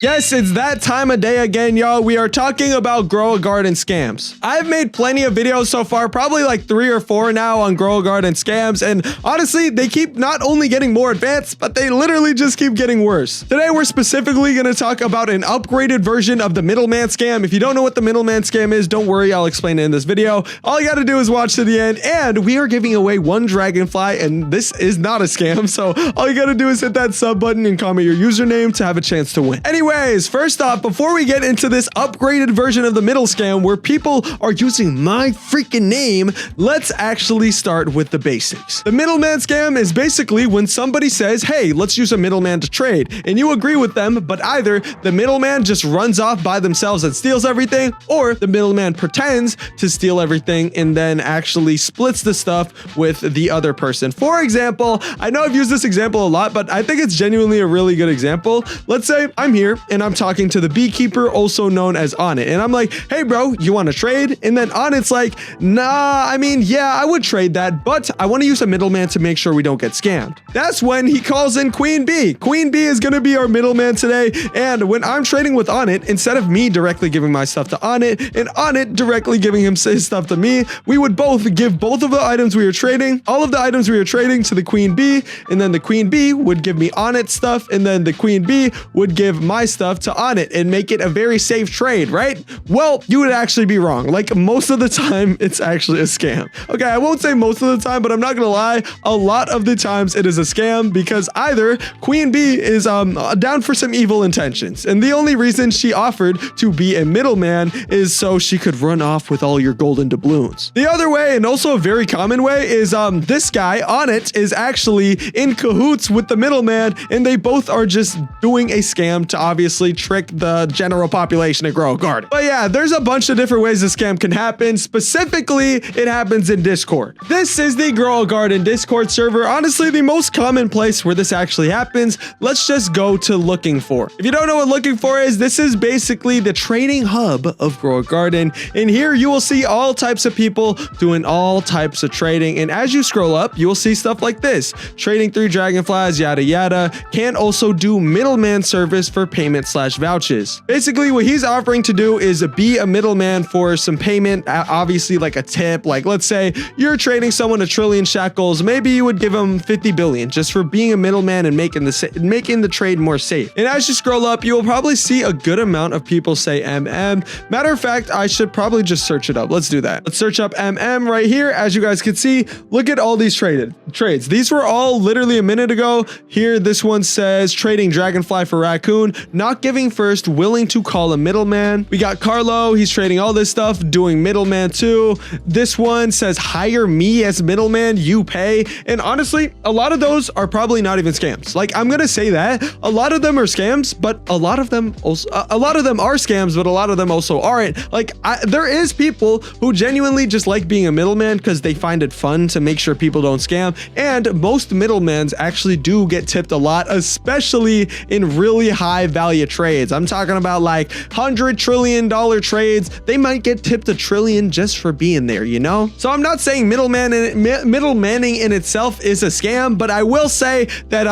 Yes, it's that time of day again, y'all. We are talking about Grow a Garden scams. I've made plenty of videos so far, probably like 3 or 4 now on Grow a Garden scams, and honestly, they keep not only getting more advanced, but they literally just keep getting worse. Today, we're specifically going to talk about an upgraded version of the middleman scam. If you don't know what the middleman scam is, don't worry, I'll explain it in this video. All you got to do is watch to the end, and we are giving away 1 dragonfly, and this is not a scam, so all you got to do is hit that sub button and comment your username to have a chance to win. Anyways, first off, before we get into this upgraded version of the middle scam where people are using my freaking name, let's actually start with the basics. The middleman scam is basically when somebody says, hey, let's use a middleman to trade, and you agree with them, but either the middleman just runs off by themselves and steals everything, or the middleman pretends to steal everything and then actually splits the stuff with the other person. For example, I know I've used this example a lot, but I think it's genuinely a really good example. Let's say I'm here and I'm talking to the beekeeper, also known as Onnit, and I'm like, hey bro, you want to trade? And then Onnit's like, nah, I mean, yeah, I would trade that, but I want to use a middleman to make sure we don't get scammed. That's when he calls in Queen Bee. Queen Bee is going to be our middleman today, and when I'm trading with Onnit, instead of me directly giving my stuff to Onnit and Onnit directly giving his stuff to me, we would both give both of the items we are trading, all of the items we are trading, to the Queen Bee, and then the Queen Bee would give me Onnit stuff, and then the Queen Bee would give my stuff to Onnit and make it a very safe trade, right? Well, you would actually be wrong. Like, most of the time, it's actually a scam. Okay, I won't say most of the time, but I'm not gonna lie, a lot of the times it is a scam because either Queen Bee is down for some evil intentions, and the only reason she offered to be a middleman is so she could run off with all your golden doubloons. The other way, and also a very common way, is this guy, Onnit, is actually in cahoots with the middleman, and they both are just doing a scam to obviously trick the general population to grow a garden. But yeah, there's a bunch of different ways this scam can happen. Specifically, it happens in Discord. This is the Grow a Garden Discord server. Honestly, the most common place where this actually happens. Let's just go to looking for. If you don't know what looking for is, this is basically the trading hub of Grow a Garden. And here you will see all types of people doing all types of trading. And as you scroll up, you will see stuff like this. Trading 3 dragonflies, yada yada. Can also do middleman service for payment/vouchers. Basically, what he's offering to do is be a middleman for some payment, obviously like a tip. Like, let's say you're trading someone 1 trillion shekels, maybe you would give them 50 billion just for being a middleman and making the trade more safe. And as you scroll up, you will probably see a good amount of people say MM. Matter of fact, I should probably just search it up. Let's do that. Let's search up MM right here. As you guys can see, look at all these trades. These were all literally a minute ago. Here, this one says trading dragonfly for raccoon, not giving first, willing to call a middleman. We got Carlo, he's trading all this stuff, doing middleman too. This one says hire me as middleman, you pay. And honestly, a lot of those are probably not even scams. Like, I'm gonna say that a lot of them are scams, but a lot of them are scams, but a lot of them also aren't. Like, there is people who genuinely just like being a middleman because they find it fun to make sure people don't scam. And most middlemans actually do get tipped a lot, especially in really high value trades. I'm talking about like $100 trillion trades. They might get tipped $1 trillion just for being there, you know? So I'm not saying middlemaning in itself is a scam, but I will say that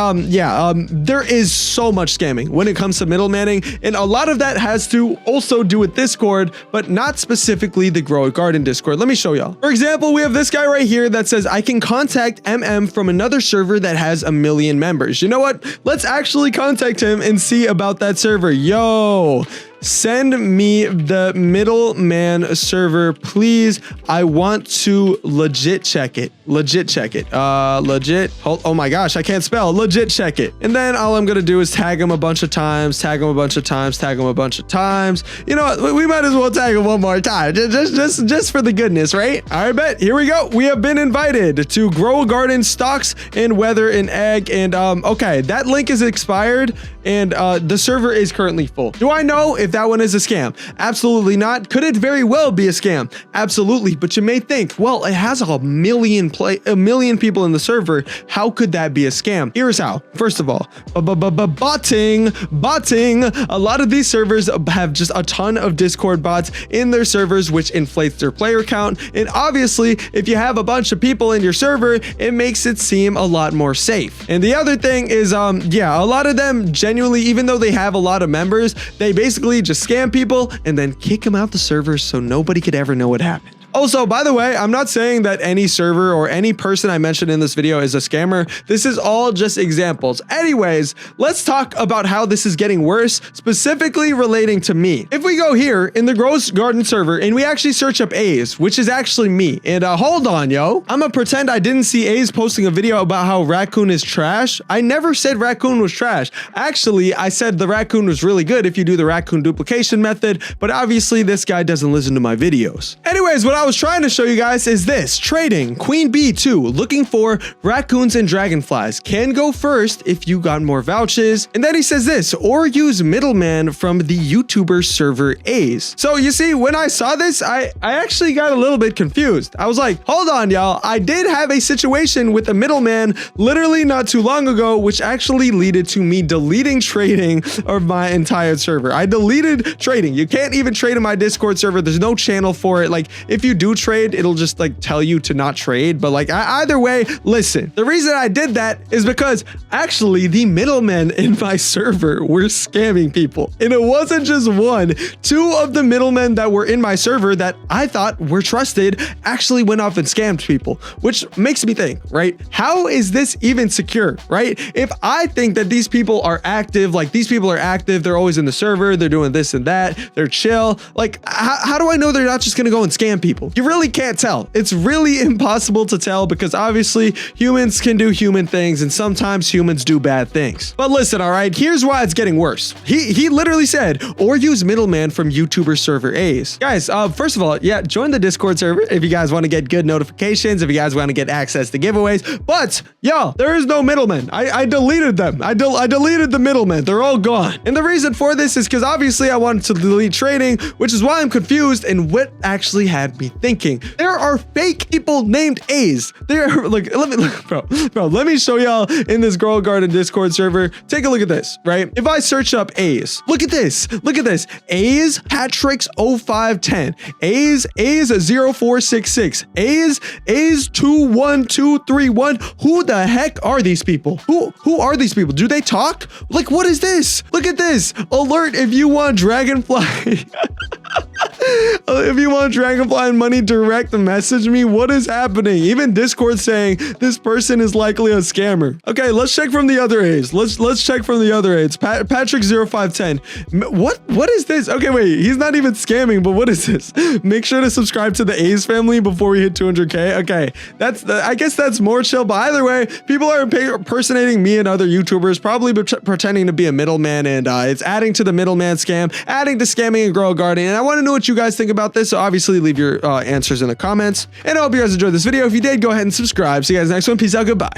there is so much scamming when it comes to middlemaning, and a lot of that has to also do with Discord, but not specifically the Grow a Garden Discord. Let me show y'all. For example, we have this guy right here that says I can contact MM from another server that has 1 million members. You know what? Let's actually contact him and see about that server. Yo, send me the middleman server, please. I want to legit check it. Oh my gosh, I can't spell. Legit check it. And then all I'm gonna do is tag him a bunch of times, tag him a bunch of times. You know what? We might as well tag him one more time, just for the goodness, right? All right, bet. Here we go. We have been invited to Grow a Garden stocks and weather an egg. And okay, that link is expired and the server is currently full. Do I know if if that one is a scam? Absolutely not. Could it very well be a scam? Absolutely. But you may think, well, it has a million people in the server. How could that be a scam? Here's how. First of all, botting. A lot of these servers have just a ton of Discord bots in their servers, which inflates their player count. And obviously, if you have a bunch of people in your server, it makes it seem a lot more safe. And the other thing is, yeah, a lot of them genuinely, even though they have a lot of members, they basically just scam people and then kick them out the server so nobody could ever know what happened. Also, by the way, I'm not saying that any server or any person I mentioned in this video is a scammer. This is all just examples. Anyways, let's talk about how this is getting worse, specifically relating to me. If we go here in the Grow Garden server and we actually search up Ayze, which is actually me, and hold on, yo, I'm gonna pretend I didn't see Ayze posting a video about how Raccoon is trash. I never said Raccoon was trash. Actually, I said the Raccoon was really good if you do the Raccoon duplication method, but obviously this guy doesn't listen to my videos. Anyways, what I was trying to show you guys is this: trading Queen Bee 2, looking for raccoons and dragonflies, can go first if you got more vouchers. And then he says this, or use middleman from the YouTuber server Ayze. So you see, when I saw this, I actually got a little bit confused. I was like, hold on, y'all, I did have a situation with a middleman literally not too long ago, which actually led to me deleting trading of my entire server. I deleted trading. You can't even trade in my Discord server. There's no channel for it. Like, if you do trade, it'll just like tell you to not trade. But like, either way, listen, the reason I did that is because actually the middlemen in my server were scamming people. And it wasn't just one. Two of the middlemen that were in my server that I thought were trusted actually went off and scammed people, which makes me think, right? How is this even secure, right? If I think that these people are active, like these people are active, they're always in the server, they're doing this and that, they're chill. Like, how do I know they're not just gonna go and scam people? You really can't tell. It's really impossible to tell because obviously humans can do human things and sometimes humans do bad things. But listen, all right, here's why it's getting worse. He literally said, or use middleman from YouTuber server Ayze. Guys, first of all, yeah, join the Discord server if you guys want to get good notifications, if you guys want to get access to giveaways. But y'all, there is no middleman. I deleted them. I deleted the middlemen. They're all gone. And the reason for this is because obviously I wanted to delete trading, which is why I'm confused and what actually had me thinking. There are fake people named Ayze. There, look, let me show y'all in this Grow Garden Discord server. Take a look at this, right? If I search up Ayze, look at this, Ayze Patrick's 0510, Ayze 0466, Ayze 21231. Who the heck are these people? Who are these people? Do they talk? Like, what is this? Look at this. Alert if you want dragonfly. If you want dragonfly and money, direct message me. What is happening? Even Discord saying this person is likely a scammer. Okay, let's check from the other Ayze. Let's check from the other Ayze. Patrick 0510. What is this? Okay, wait, he's not even scamming, but what is this? Make sure to subscribe to the Ayze family before we hit 200k. Okay, I guess that's more chill, but either way, people are impersonating me and other YouTubers, probably pretending to be a middleman, and it's adding to the middleman scam, adding to scamming and Grow Garden. And I want to know what you guys think about this, so obviously leave your answers in the comments. And I hope you guys enjoyed this video. If you did, go ahead and subscribe. See you guys next one. Peace out. Goodbye.